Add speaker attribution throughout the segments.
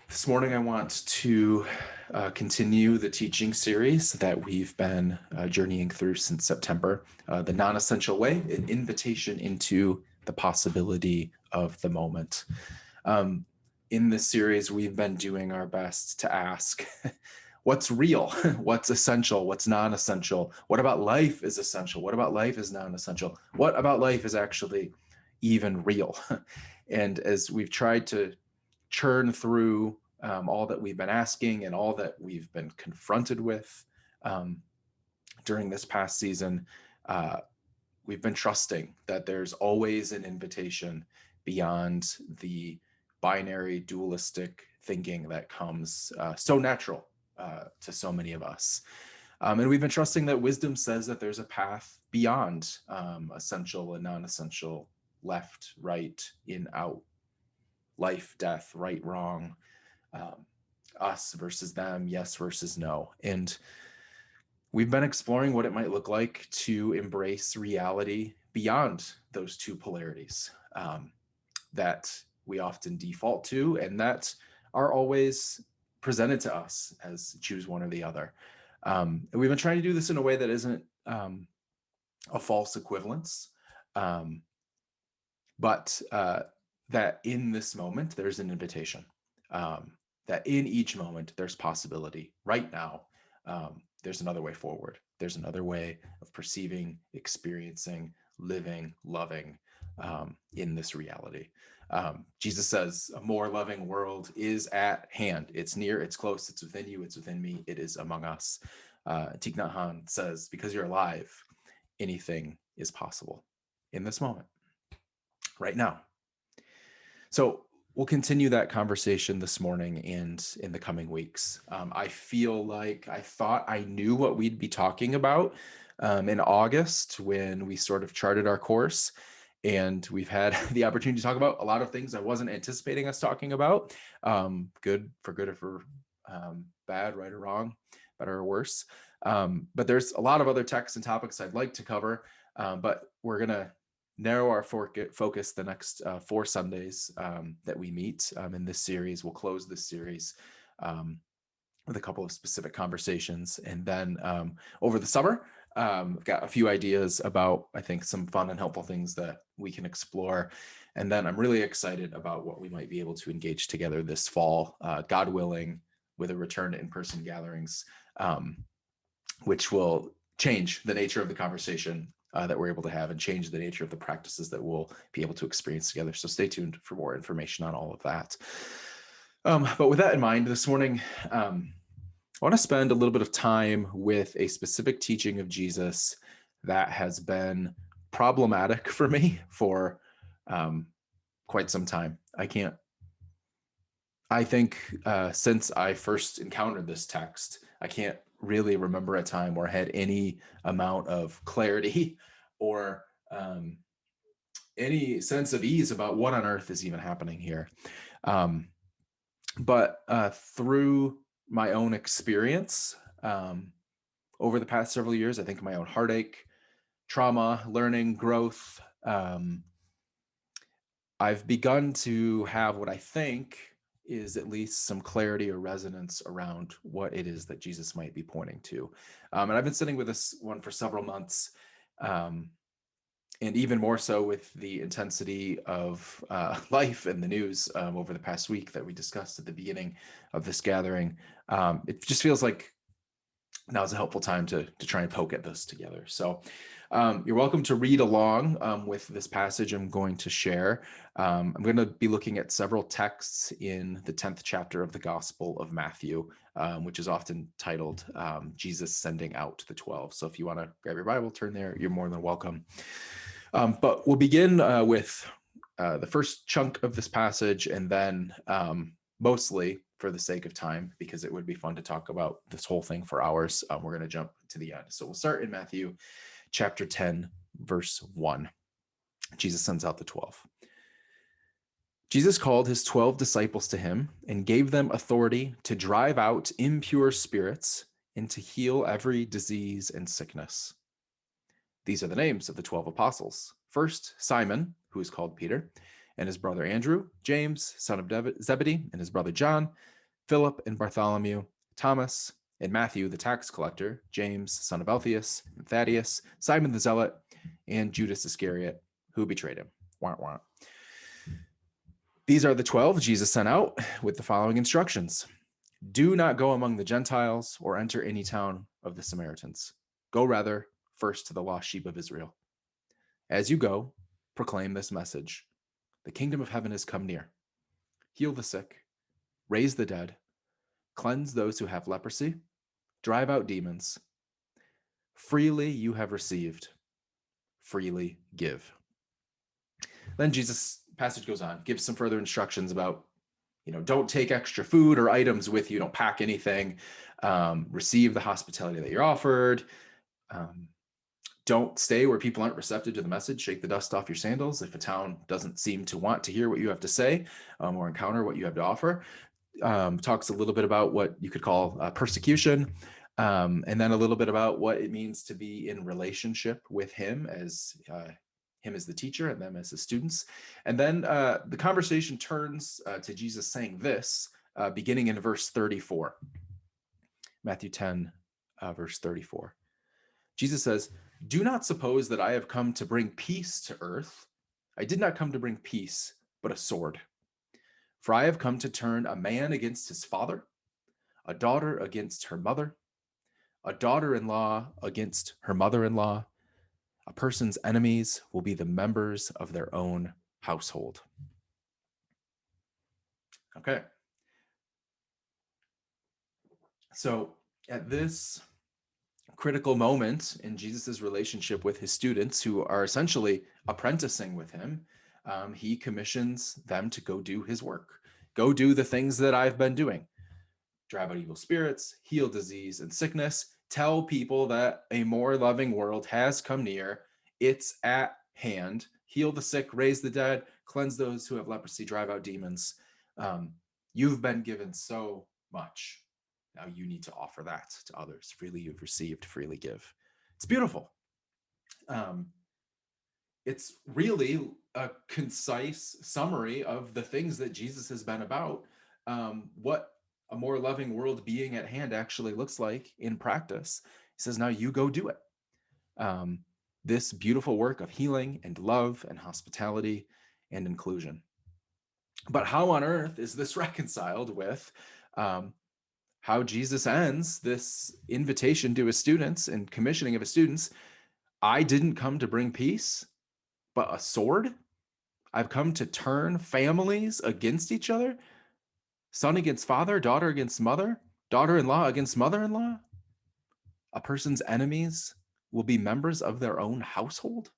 Speaker 1: This morning, I want to continue the teaching series that we've been journeying through since September, The Non-Essential Way, an invitation into the possibility of the moment. In this series, we've been doing our best to ask, what's real? What's essential? What's non-essential? What about life is essential? What about life is non-essential? What about life is actually even real? And as we've tried to churn through all that we've been asking and all that we've been confronted with during this past season, we've been trusting that there's always an invitation beyond the binary dualistic thinking that comes so natural to so many of us. And we've been trusting that wisdom says that there's a path beyond essential and non-essential, left, right, in, out, life, death, right, wrong, us versus them, yes versus no. And we've been exploring what it might look like to embrace reality beyond those two polarities that we often default to and that are always presented to us as choose one or the other. And we've been trying to do this in a way that isn't a false equivalence, but that in this moment, there's an invitation, that in each moment, there's possibility. Right now, there's another way forward. There's another way of perceiving, experiencing, living, loving in this reality. Jesus says a more loving world is at hand. It's near, it's close, it's within you, it's within me, it is among us. Thich Nhat Hanh says, because you're alive, anything is possible in this moment, right now. So we'll continue that conversation this morning and in the coming weeks. I feel like I thought I knew what we'd be talking about in August when we sort of charted our course. And we've had the opportunity to talk about a lot of things I wasn't anticipating us talking about. Good or for bad, right or wrong, better or worse. But there's a lot of other texts and topics I'd like to cover, but we're going to narrow our focus the next 4 Sundays that we meet in this series. We'll close this series with a couple of specific conversations. And then over the summer, I've got a few ideas about, I think, some fun and helpful things that we can explore. And then I'm really excited about what we might be able to engage together this fall, God willing, with a return to in-person gatherings, which will change the nature of the conversation that we're able to have and change the nature of the practices that we'll be able to experience together. So stay tuned for more information on all of that. But with that in mind, this morning, I want to spend a little bit of time with a specific teaching of Jesus that has been problematic for me for quite some time. I think since I first encountered this text, I can't really remember a time where I had any amount of clarity or any sense of ease about what on earth is even happening here. But through my own experience over the past several years, I think my own heartache, trauma, learning, growth, I've begun to have what I think is at least some clarity or resonance around what it is that Jesus might be pointing to. And I've been sitting with this one for several months, and even more so with the intensity of life and the news over the past week that we discussed at the beginning of this gathering. It just feels like now is a helpful time to try and poke at this together. So you're welcome to read along with this passage I'm going to share. I'm going to be looking at several texts in the 10th chapter of the Gospel of Matthew, which is often titled Jesus Sending Out the 12. So if you want to grab your Bible, turn there, you're more than welcome. But we'll begin with the first chunk of this passage, and then mostly for the sake of time, because it would be fun to talk about this whole thing for hours, we're going to jump to the end. So we'll start in Matthew chapter 10, verse 1. Jesus sends out the 12. Jesus called his 12 disciples to him and gave them authority to drive out impure spirits and to heal every disease and sickness. These are the names of the 12 apostles. First, Simon, who is called Peter, and his brother Andrew, James, son of Zebedee, and his brother John, Philip and Bartholomew, Thomas and Matthew, the tax collector, James, son of Alphaeus, and Thaddeus, Simon the Zealot, and Judas Iscariot, who betrayed him. Wah, wah. These are the 12 Jesus sent out with the following instructions. Do not go among the Gentiles or enter any town of the Samaritans. Go rather first to the lost sheep of Israel. As you go, proclaim this message. The kingdom of heaven has come near. Heal the sick, raise the dead, cleanse those who have leprosy, drive out demons. Freely you have received, freely give. Then Jesus' passage goes on, gives some further instructions about, don't take extra food or items with you, don't pack anything, receive the hospitality that you're offered, don't stay where people aren't receptive to the message, shake the dust off your sandals if a town doesn't seem to want to hear what you have to say or encounter what you have to offer. Talks a little bit about what you could call persecution, and then a little bit about what it means to be in relationship with him as the teacher and them as the students. And then the conversation turns to Jesus saying this, beginning in verse 34. Matthew 10, verse 34. Jesus says, "Do not suppose that I have come to bring peace to earth. I did not come to bring peace, but a sword. For I have come to turn a man against his father, a daughter against her mother, a daughter-in-law against her mother-in-law. A person's enemies will be the members of their own household." Okay. So at this critical moment in Jesus's relationship with his students who are essentially apprenticing with him, he commissions them to go do his work. Go do the things that I've been doing. Drive out evil spirits, heal disease and sickness, tell people that a more loving world has come near. It's at hand. Heal the sick, raise the dead, cleanse those who have leprosy, drive out demons. You've been given so much. Now you need to offer that to others. Freely you've received, freely give. It's beautiful. It's really a concise summary of the things that Jesus has been about, what a more loving world being at hand actually looks like in practice. He says, now you go do it. This beautiful work of healing and love and hospitality and inclusion. But how on earth is this reconciled with how Jesus ends this invitation to his students and commissioning of his students? I didn't come to bring peace, but a sword. I've come to turn families against each other. Son against father, daughter against mother, daughter-in-law against mother-in-law. A person's enemies will be members of their own household.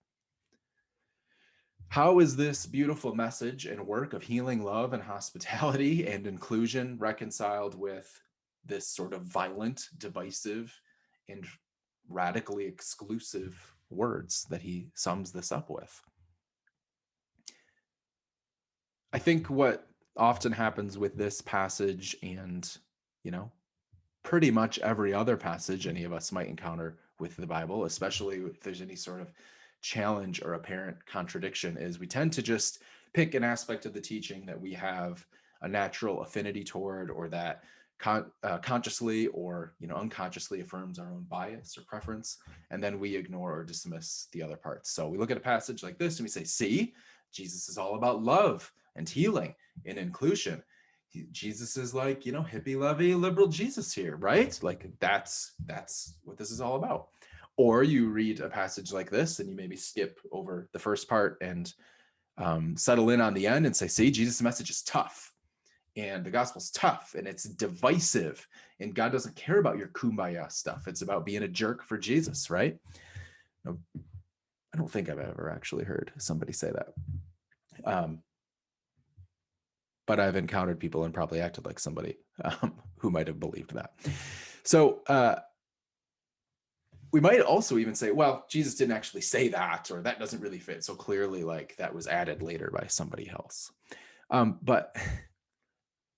Speaker 1: How is this beautiful message and work of healing, love, and hospitality and inclusion reconciled with this sort of violent, divisive, and radically exclusive words that he sums this up with? I think what often happens with this passage and, pretty much every other passage any of us might encounter with the Bible, especially if there's any sort of challenge or apparent contradiction, is we tend to just pick an aspect of the teaching that we have a natural affinity toward, or that consciously or unconsciously affirms our own bias or preference, and then we ignore or dismiss the other parts. So we look at a passage like this and we say, see, Jesus is all about love and healing and inclusion. Jesus is like, hippie lovey liberal Jesus here, right? Like that's what this is all about. Or you read a passage like this and you maybe skip over the first part and settle in on the end and say, see, Jesus' message is tough and the gospel's tough and it's divisive and God doesn't care about your kumbaya stuff. It's about being a jerk for Jesus, right? No, I don't think I've ever actually heard somebody say that. But I've encountered people and probably acted like somebody who might have believed that. So we might also even say, well, Jesus didn't actually say that, or that doesn't really fit. So clearly, like, that was added later by somebody else. But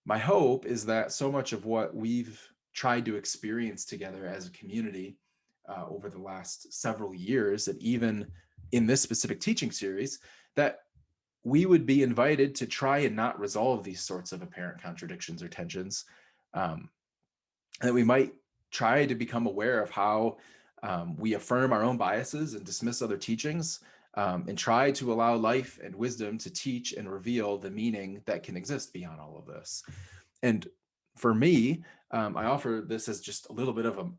Speaker 1: my hope is that so much of what we've tried to experience together as a community over the last several years, and even in this specific teaching series, that we would be invited to try and not resolve these sorts of apparent contradictions or tensions And that we might try to become aware of how we affirm our own biases and dismiss other teachings, and try to allow life and wisdom to teach and reveal the meaning that can exist beyond all of this. And for me, I offer this as just a little bit of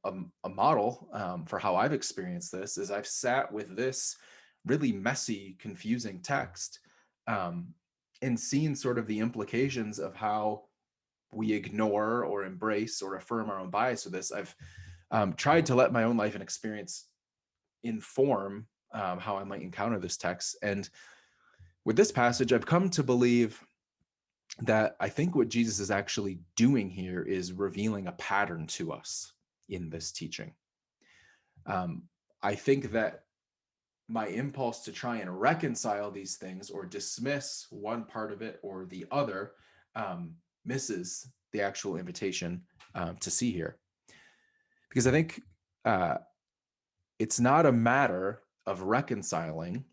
Speaker 1: a model for how I've experienced this. Is I've sat with this really messy, confusing text, and seen sort of the implications of how we ignore or embrace or affirm our own bias with this. I've tried to let my own life and experience inform how I might encounter this text. And with this passage, I've come to believe that I think what Jesus is actually doing here is revealing a pattern to us in this teaching. I think that my impulse to try and reconcile these things or dismiss one part of it or the other misses the actual invitation to see here. Because I think it's not a matter of reconciling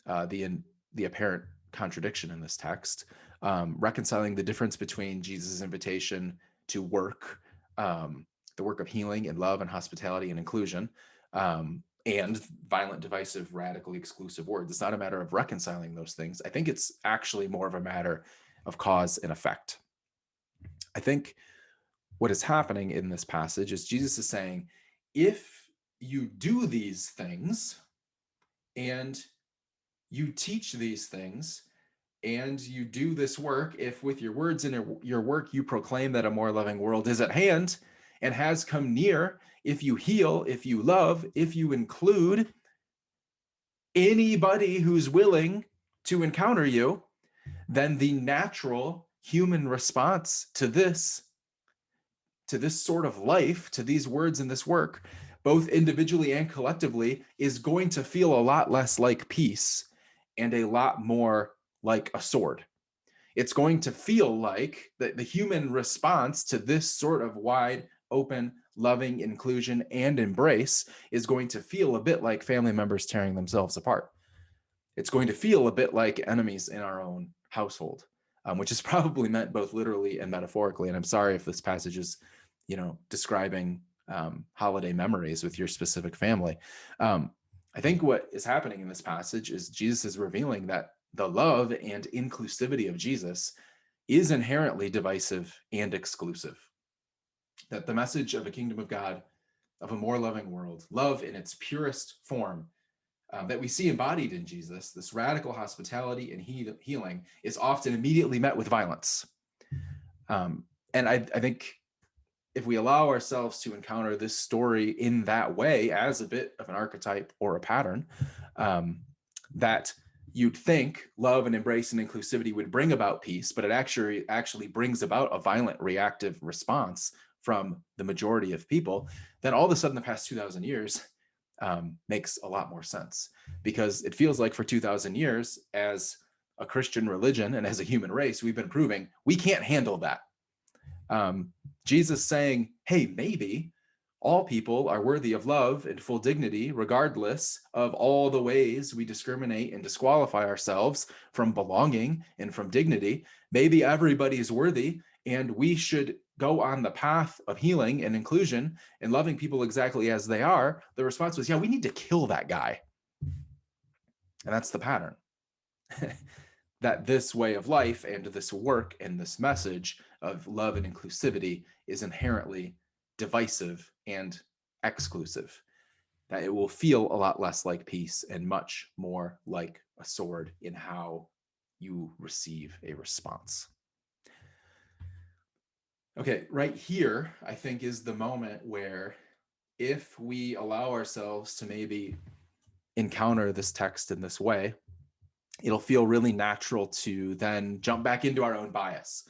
Speaker 1: the apparent contradiction in this text, reconciling the difference between Jesus' invitation to work, the work of healing and love and hospitality and inclusion, and violent, divisive, radically exclusive words. It's not a matter of reconciling those things. I think it's actually more of a matter of cause and effect. I think what is happening in this passage is Jesus is saying, if you do these things and you teach these things and you do this work, if with your words and your work you proclaim that a more loving world is at hand and has come near, if you heal, if you love, if you include anybody who's willing to encounter you, then the natural human response to this sort of life, to these words and this work, both individually and collectively, is going to feel a lot less like peace and a lot more like a sword. It's going to feel like the human response to this sort of wide, open, loving inclusion and embrace is going to feel a bit like family members tearing themselves apart. It's going to feel a bit like enemies in our own household, which is probably meant both literally and metaphorically. And I'm sorry if this passage is, describing holiday memories with your specific family. I think what is happening in this passage is Jesus is revealing that the love and inclusivity of Jesus is inherently divisive and exclusive. That the message of a kingdom of God, of a more loving world, love in its purest form, that we see embodied in Jesus, this radical hospitality and healing, is often immediately met with violence. And I think if we allow ourselves to encounter this story in that way as a bit of an archetype or a pattern, that you'd think love and embrace and inclusivity would bring about peace, but it actually brings about a violent reactive response from the majority of people, then all of a sudden the past 2,000 years makes a lot more sense, because it feels like for 2,000 years as a Christian religion and as a human race, we've been proving we can't handle that. Jesus saying, hey, maybe all people are worthy of love and full dignity, regardless of all the ways we discriminate and disqualify ourselves from belonging and from dignity. Maybe everybody is worthy, and we should go on the path of healing and inclusion and loving people exactly as they are. The response was, yeah, we need to kill that guy. And that's the pattern. That this way of life and this work and this message of love and inclusivity is inherently divisive and exclusive, that it will feel a lot less like peace and much more like a sword in how you receive a response. Okay, right here, I think, is the moment where if we allow ourselves to maybe encounter this text in this way, it'll feel really natural to then jump back into our own bias,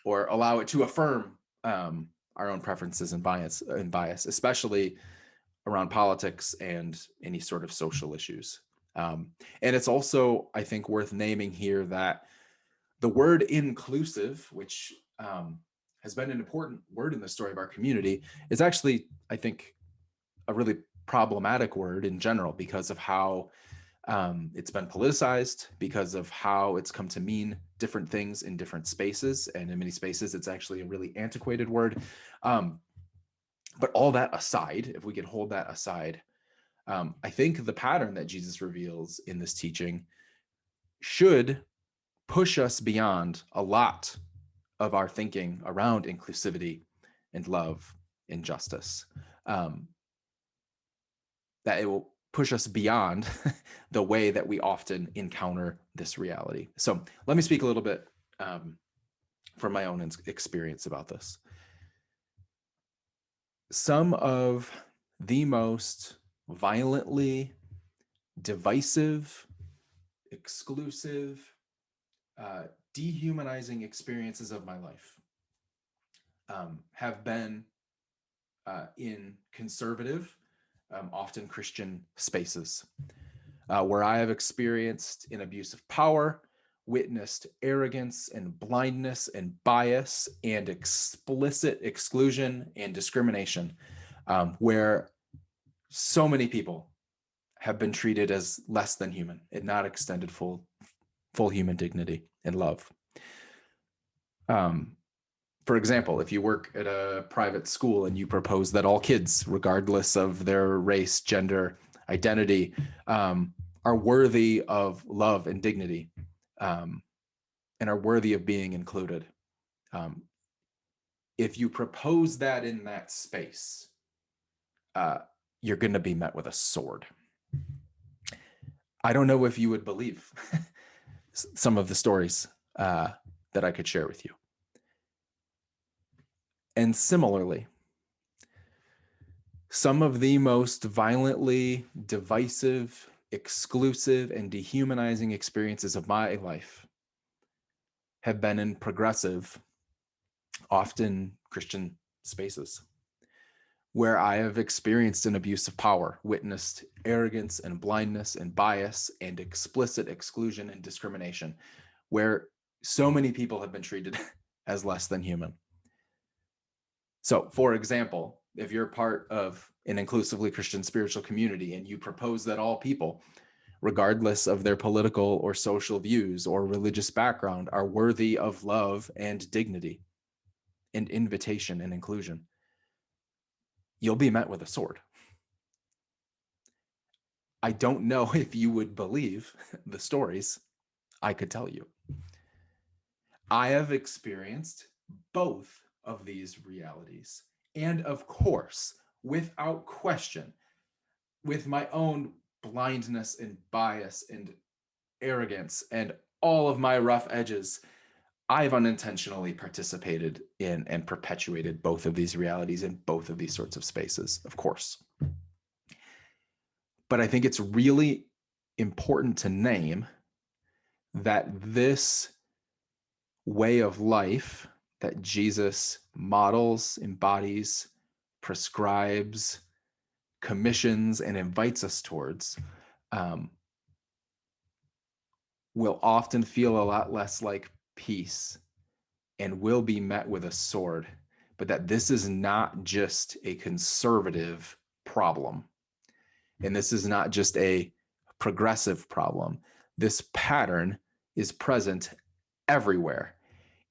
Speaker 1: or allow it to affirm our own preferences and bias, especially around politics and any sort of social issues. And it's also, I think, worth naming here that the word inclusive, which has been an important word in the story of our community, is actually, I think, a really problematic word in general because of how It's been politicized because of how it's come to mean different things in different spaces. And in many spaces, it's actually a really antiquated word. But all that aside, if we can hold that aside, I think the pattern that Jesus reveals in this teaching should push us beyond a lot of our thinking around inclusivity and love and justice. That it will push us beyond the way that we often encounter this reality. So let me speak a little bit from my own experience about this. Some of the most violently divisive, exclusive, dehumanizing experiences of my life have been in conservative, often Christian spaces, where I have experienced an abuse of power, witnessed arrogance and blindness and bias and explicit exclusion and discrimination, where so many people have been treated as less than human and not extended full human dignity and love. For example, if you work at a private school and you propose that all kids, regardless of their race, gender, identity, are worthy of love and dignity, and are worthy of being included. If you propose that in that space, you're going to be met with a sword. I don't know if you would believe some of the stories that I could share with you. And similarly, some of the most violently divisive, exclusive, and dehumanizing experiences of my life have been in progressive, often Christian spaces, where I have experienced an abuse of power, witnessed arrogance and blindness and bias and explicit exclusion and discrimination, where so many people have been treated as less than human. So, for example, if you're part of an inclusively Christian spiritual community and you propose that all people, regardless of their political or social views or religious background, are worthy of love and dignity and invitation and inclusion, you'll be met with a sword. I don't know if you would believe the stories I could tell you. I have experienced both of these realities. And of course, without question, with my own blindness and bias and arrogance and all of my rough edges, I've unintentionally participated in and perpetuated both of these realities in both of these sorts of spaces, of course. But I think it's really important to name that this way of life that Jesus models, embodies, prescribes, commissions, and invites us towards will often feel a lot less like peace and will be met with a sword, but that this is not just a conservative problem. And this is not just a progressive problem. This pattern is present everywhere.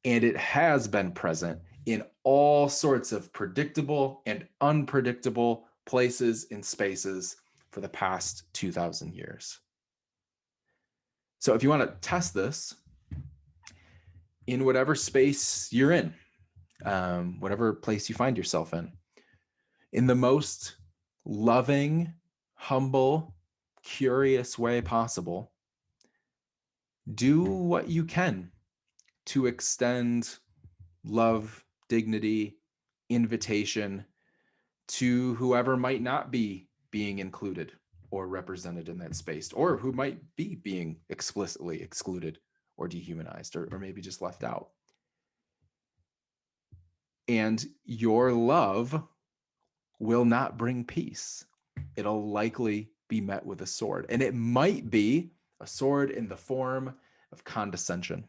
Speaker 1: And it has been present in all sorts of predictable and unpredictable places and spaces for the past 2,000 years. So if you want to test this in whatever space you're in, whatever place you find yourself in the most loving, humble, curious way possible, do what you can to extend love, dignity, invitation to whoever might not be being included or represented in that space, or who might be being explicitly excluded or dehumanized, or maybe just left out. And your love will not bring peace. It'll likely be met with a sword. And it might be a sword in the form of condescension.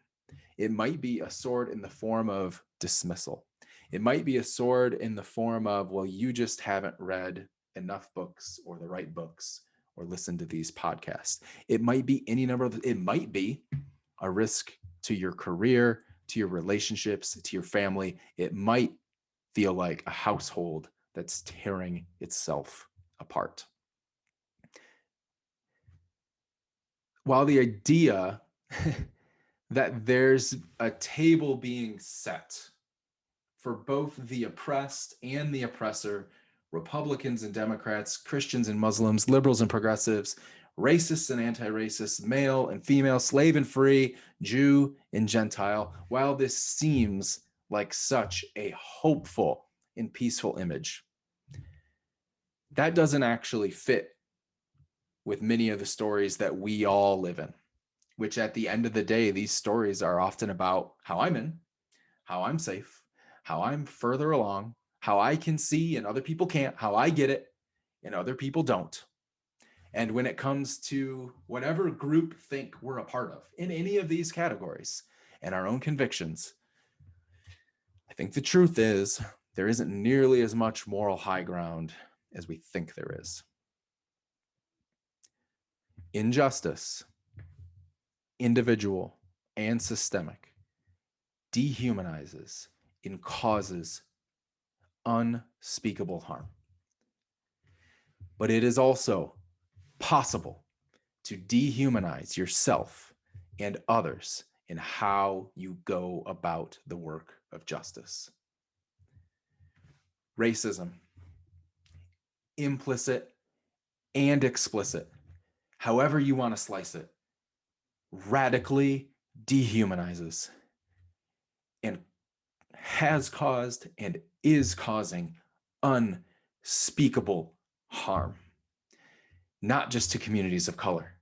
Speaker 1: It might be a sword in the form of dismissal. It might be a sword in the form of, well, you just haven't read enough books or the right books, or listen to these podcasts. It might be any number of, it might be a risk to your career, to your relationships, to your family. It might feel like a household that's tearing itself apart. While the idea that there's a table being set for both the oppressed and the oppressor, Republicans and Democrats, Christians and Muslims, liberals and progressives, racists and anti-racists, male and female, slave and free, Jew and Gentile, while this seems like such a hopeful and peaceful image, that doesn't actually fit with many of the stories that we all live in, which at the end of the day, these stories are often about how I'm in, how I'm safe, how I'm further along, how I can see and other people can't, how I get it and other people don't. And when it comes to whatever group think we're a part of in any of these categories and our own convictions, I think the truth is there isn't nearly as much moral high ground as we think there is. Injustice, individual and systemic, dehumanizes and causes unspeakable harm. But it is also possible to dehumanize yourself and others in how you go about the work of justice. Racism, implicit and explicit, however you want to slice it, radically dehumanizes and has caused and is causing unspeakable harm, not just to communities of color.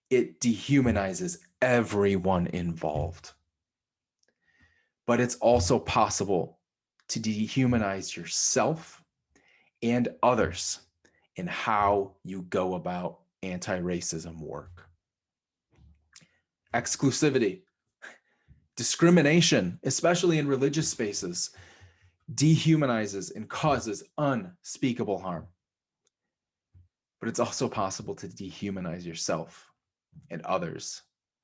Speaker 1: It dehumanizes everyone involved. But it's also possible to dehumanize yourself and others in how you go about anti-racism work. Exclusivity, discrimination, especially in religious spaces, dehumanizes and causes unspeakable harm. But it's also possible to dehumanize yourself and others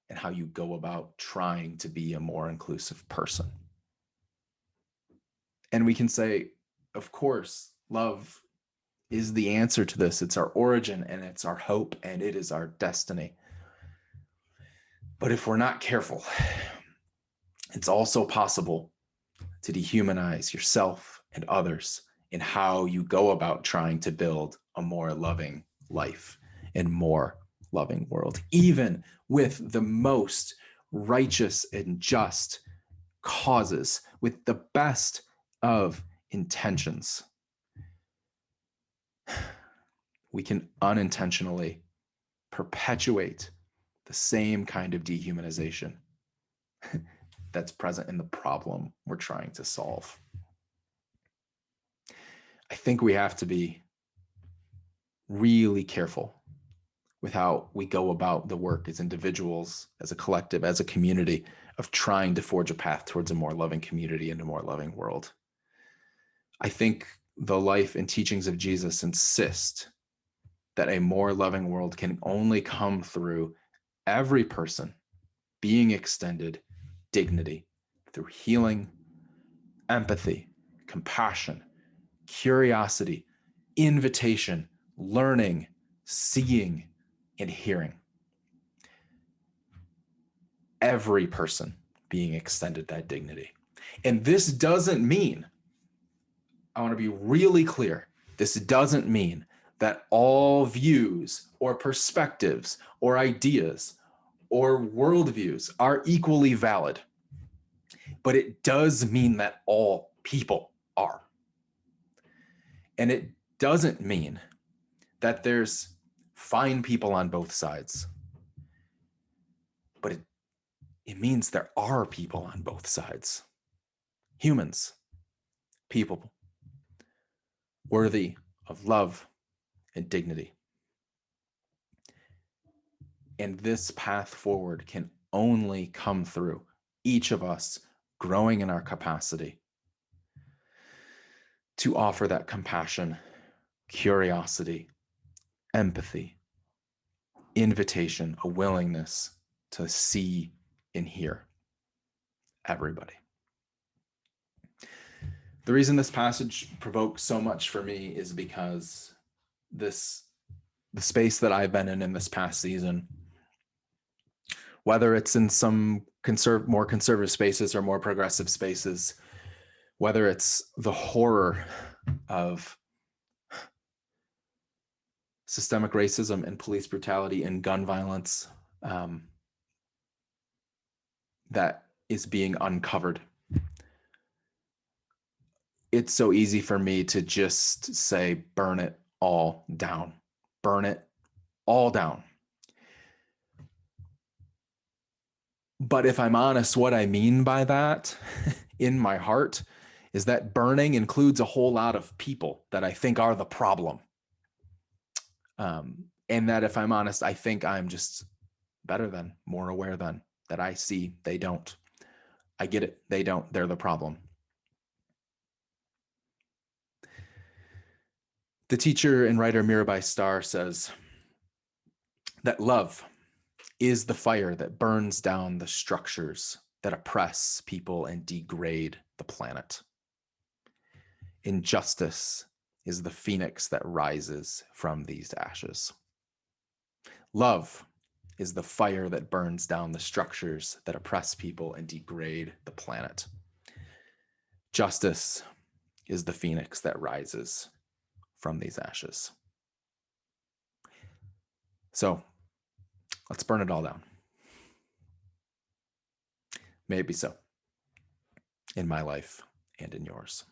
Speaker 1: and how you go about trying to be a more inclusive person. And we can say, of course, love is the answer to this. It's our origin and it's our hope and it is our destiny. But if we're not careful, it's also possible to dehumanize yourself and others in how you go about trying to build a more loving life and more loving world, even with the most righteous and just causes, with the best of intentions. We can unintentionally perpetuate the same kind of dehumanization that's present in the problem we're trying to solve. I think we have to be really careful with how we go about the work as individuals, as a collective, as a community, of trying to forge a path towards a more loving community and a more loving world. I think the life and teachings of Jesus insist that a more loving world can only come through every person being extended dignity through healing, empathy, compassion, curiosity, invitation, learning, seeing, and hearing. Every person being extended that dignity. And this doesn't mean, I want to be really clear, this doesn't mean that all views or perspectives or ideas or worldviews are equally valid. But it does mean that all people are. And it doesn't mean that there's fine people on both sides. But it means there are people on both sides. Humans, people, worthy of love and dignity. And this path forward can only come through each of us growing in our capacity to offer that compassion, curiosity, empathy, invitation, a willingness to see and hear everybody. The reason this passage provokes so much for me is because the space that I've been in this past season, whether it's in some more conservative spaces or more progressive spaces, whether it's the horror of systemic racism and police brutality and gun violence that is being uncovered. It's so easy for me to just say, burn it all down. Burn it all down. But if I'm honest, what I mean by that in my heart is that burning includes a whole lot of people that I think are the problem. And that if I'm honest, I think I'm just better than, more aware than, that I see they don't. I get it. They don't. They're the problem. The teacher and writer Mirabai Starr says that love is the fire that burns down the structures that oppress people and degrade the planet. Injustice is the phoenix that rises from these ashes. Love is the fire that burns down the structures that oppress people and degrade the planet. Justice is the phoenix that rises from these ashes. So let's burn it all down. May it be so in my life and in yours.